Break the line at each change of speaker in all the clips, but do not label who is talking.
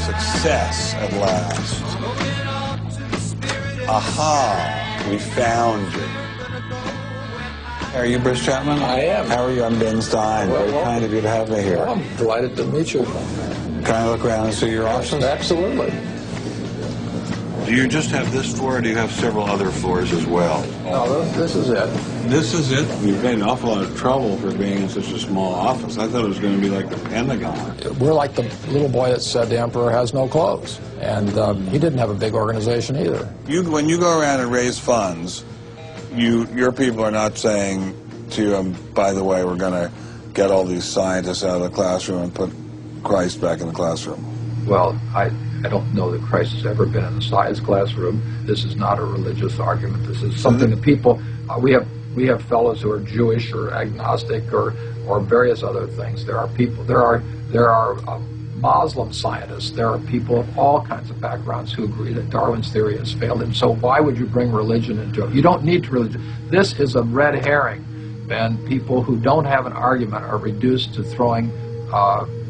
success at last. Aha, we found you. Are you Bruce Chapman?
I am.
How are you? I'm Ben Stein. Very kind of you to have me here.
Well, I'm delighted to meet you.
Can I look around and see your office?
Absolutely.
Do you just have this floor, or do you have several other floors as well?
No, this is it.
This is it? You've made an awful lot of trouble for being in such a small office. I thought it was going to be like the Pentagon.
We're like the little boy that said the emperor has no clothes. And he didn't have a big organization either.
When you go around and raise funds, your people are not saying to you, by the way, we're going to get all these scientists out of the classroom and put Christ back in the classroom.
Well, I don't know that Christ has ever been in the science classroom. This is not a religious argument. This is something that people, we have fellows who are Jewish or agnostic or various other things. There are people, there are Muslim scientists. There are people of all kinds of backgrounds who agree that Darwin's theory has failed. And so why would you bring religion into it? You don't need religion. This is a red herring. And people who don't have an argument are reduced to throwing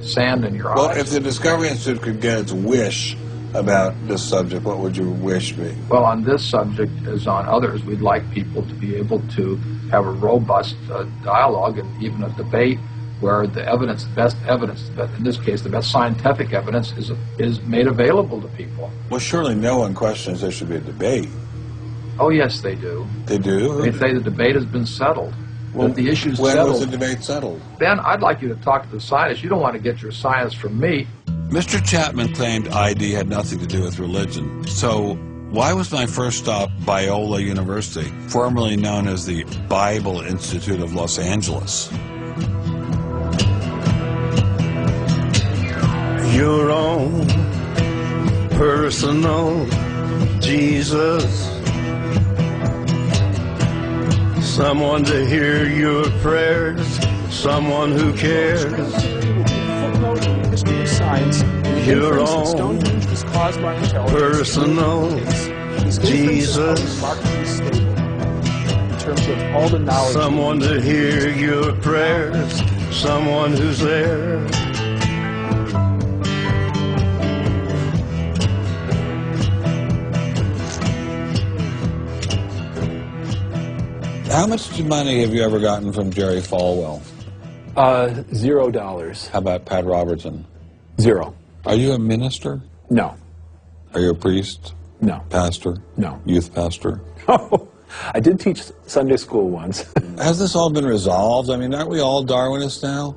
sand in your eyes.
Well, if the Discovery Institute could get its wish about this subject, what would your wish be?
Well, on this subject, as on others, we'd like people to be able to have a robust dialogue and even a debate where the evidence, the best evidence, but in this case, the best scientific evidence is made available to people.
Well, surely no one questions there should be a debate.
Oh, yes, they do.
They do?
They say the debate has been settled.
Well,
the issue's
when
settled.
was the debate settled?
Ben, I'd like you to talk to the scientists. You don't want to get your science from me.
Mr. Chapman claimed ID had nothing to do with religion. So why was my first stop Biola University, formerly known as the Bible Institute of Los Angeles?
Your own personal Jesus. Someone to hear your prayers, someone who cares. Your own personal Jesus. Someone to hear your prayers, someone who's there.
How much money have you ever gotten from Jerry Falwell?
$0.
How about Pat Robertson?
0.
Are you a minister?
No.
Are you a priest?
No.
Pastor?
No.
Youth pastor?
Oh, I did teach Sunday school once.
Has this all been resolved? I mean, aren't we all Darwinists now?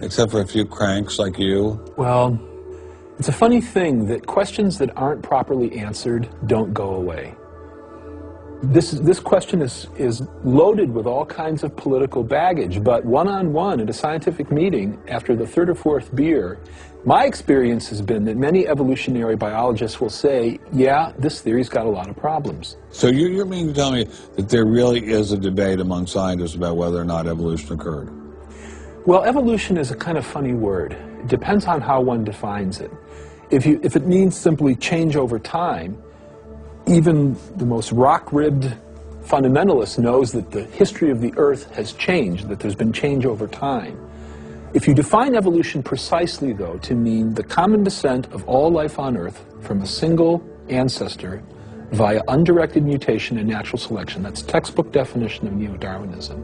Except for a few cranks like you?
Well, it's a funny thing that questions that aren't properly answered don't go away. This question is loaded with all kinds of political baggage, but one-on-one at a scientific meeting after the third or fourth beer, my experience has been that many evolutionary biologists will say, yeah, this theory's got a lot of problems.
So you mean to tell me that there really is a debate among scientists about whether or not evolution occurred?
Well, evolution is a kind of funny word. It depends on how one defines it. If it means simply change over time, even the most rock-ribbed fundamentalist knows that the history of the Earth has changed, that there's been change over time. If you define evolution precisely, though, to mean the common descent of all life on Earth from a single ancestor via undirected mutation and natural selection, that's textbook definition of neo-Darwinism,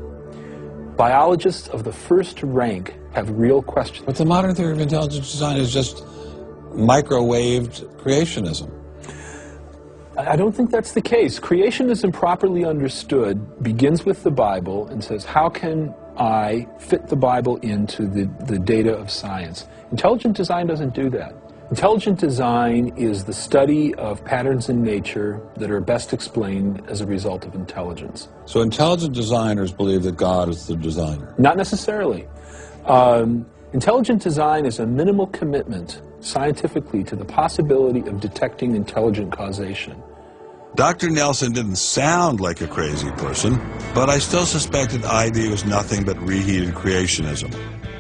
biologists of the first rank have real questions.
But the modern theory of intelligent design is just microwaved creationism.
I don't think that's the case. Creationism, properly understood, begins with the Bible and says, how can I fit the Bible into the data of science? Intelligent design doesn't do that. Intelligent design is the study of patterns in nature that are best explained as a result of intelligence.
So intelligent designers believe that God is the designer?
Not necessarily. Intelligent design is a minimal commitment scientifically to the possibility of detecting intelligent causation.
Dr. Nelson didn't sound like a crazy person, but I still suspected ID was nothing but reheated creationism.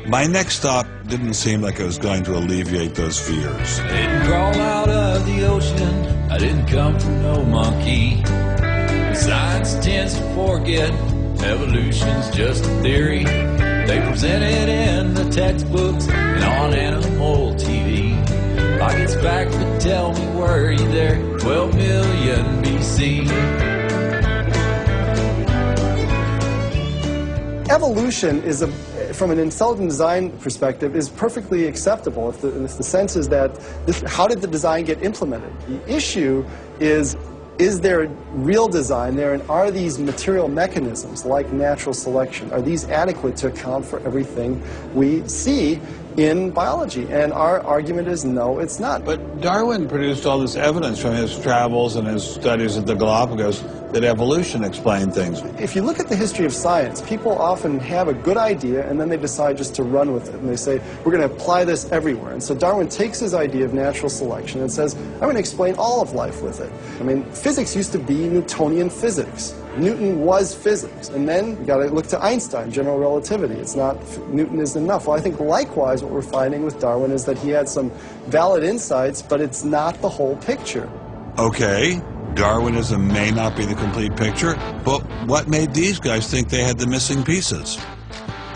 My next stop didn't seem like it was going to alleviate those fears.
I didn't crawl out of the ocean, I didn't come from no monkey. Science tends to forget evolution's just a theory. They present it in the textbooks and on animal TV. Like gets back, but tell me, were you there? 12 million BC.
Evolution is from an intelligent design perspective, is perfectly acceptable if the sense is that how did the design get implemented? The issue is there real design there, and are these material mechanisms like natural selection, are these adequate to account for everything we see in biology? And our argument is no, it's not.
But Darwin produced all this evidence from his travels and his studies at the Galapagos that evolution explained things.
If you look at the history of science, people often have a good idea and then they decide just to run with it. And they say, we're going to apply this everywhere. And so Darwin takes his idea of natural selection and says, I'm going to explain all of life with it. I mean, physics used to be Newtonian physics. Newton was physics. And then you got to look to Einstein, general relativity. It's not, Newton isn't enough. Well, I think likewise what we're finding with Darwin is that he had some valid insights, but it's not the whole picture.
Okay, Darwinism may not be the complete picture, but what made these guys think they had the missing pieces?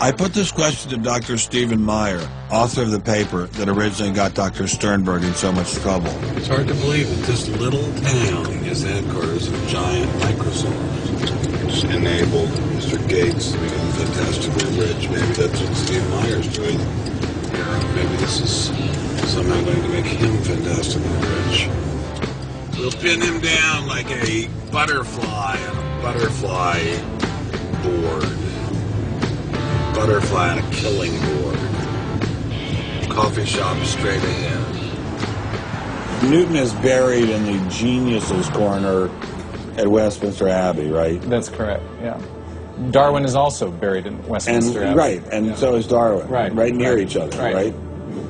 I put this question to Dr. Stephen Meyer, author of the paper that originally got Dr. Sternberg in so much trouble.
It's hard to believe that this little town is the headquarters of giant Microsoft, which enabled Mr. Gates to become fantastically rich. Maybe that's what Steve Meyer's doing here. Maybe this is somehow going to make him fantastically rich. We'll pin him down like a butterfly on a butterfly board. Butterfly on a killing board. Coffee shop straight ahead.
Newton is buried in the geniuses corner at Westminster Abbey, right?
That's correct, yeah. Darwin is also buried in Westminster Abbey.
Right, and so is Darwin. Right near each other, right?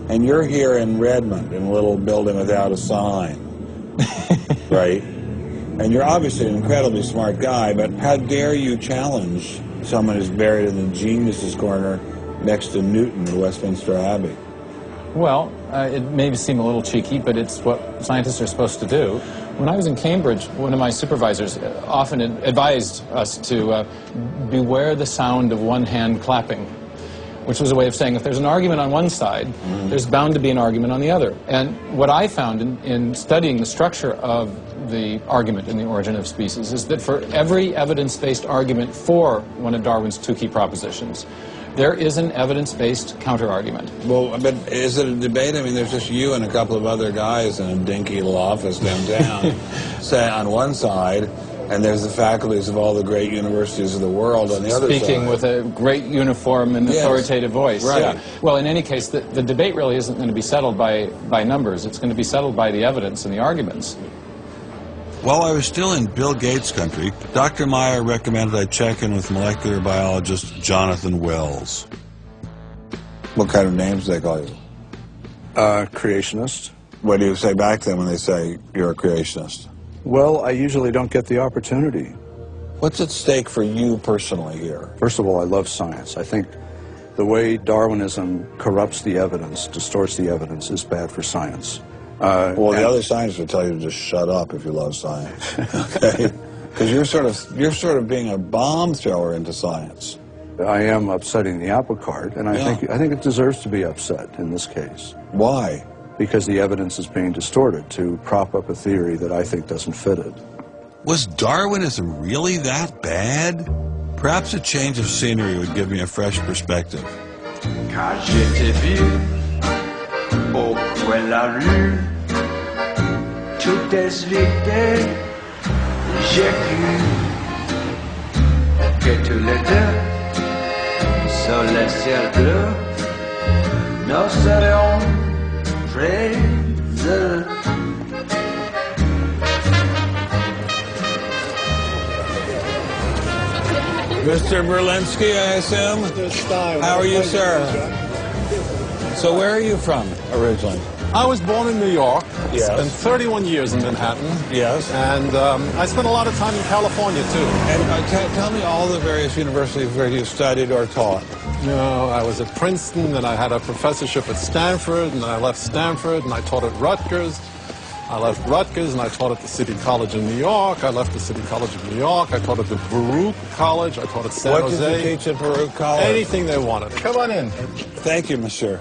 And you're here in Redmond in a little building without a sign. Right? And you're obviously an incredibly smart guy, but how dare you challenge someone who's buried in the geniuses corner next to Newton at Westminster Abbey?
Well, it may seem a little cheeky, but it's what scientists are supposed to do. When I was in Cambridge, one of my supervisors often advised us to beware the sound of one hand clapping, which was a way of saying if there's an argument on one side, there's bound to be an argument on the other. And what I found in studying the structure of the argument in The Origin of Species is that for every evidence-based argument for one of Darwin's two key propositions, there is an evidence-based counter-argument.
Well, but is it a debate? I mean, there's just you and a couple of other guys in a dinky little office downtown, say on one side, and there's the faculties of all the great universities of the world on the other side.
Speaking with a great uniform and authoritative voice.
Right.
Yeah. Well, in any case, the debate really isn't going to be settled by numbers. It's going to be settled by the evidence and the arguments.
While I was still in Bill Gates country, Dr. Meyer recommended I check in with molecular biologist Jonathan Wells. What kind of names do they call you?
Creationist.
What do you say back to them when they say you're a creationist?
Well, I usually don't get the opportunity.
What's at stake for you personally here?
First of all, I love science. I think the way Darwinism corrupts the evidence, distorts the evidence, is bad for science.
Well, the other scientists would tell you to just shut up if you love science, okay? Because you're sort of being a bomb thrower into science.
I am upsetting the apple cart, and I think it deserves to be upset in this case.
Why?
Because the evidence is being distorted to prop up a theory that I think doesn't fit it.
Was Darwinism really that bad? Perhaps a change of scenery would give me a fresh perspective.
Quand je t'ai vu au coin de la rue, tout est vide, j'ai cru que tous les deux, sur le ciel bleu, nous serions très heureux.
Mr. Berlinski, I assume? How are you, sir? So where are you from, originally?
I was born in New York.
Yes.
Spent 31 years in Manhattan.
Yes.
And I spent a lot of time in California, too.
And tell me all the various universities where you studied or taught.
You know, I was at Princeton, and I had a professorship at Stanford, and I left Stanford, and I taught at Rutgers. I left Rutgers, and I taught at the City College in New York. I left the City College of New York. I taught at the Baruch College. I taught at San Jose.
What did you teach at Baruch College?
Anything they wanted. Come on in.
Thank you, monsieur.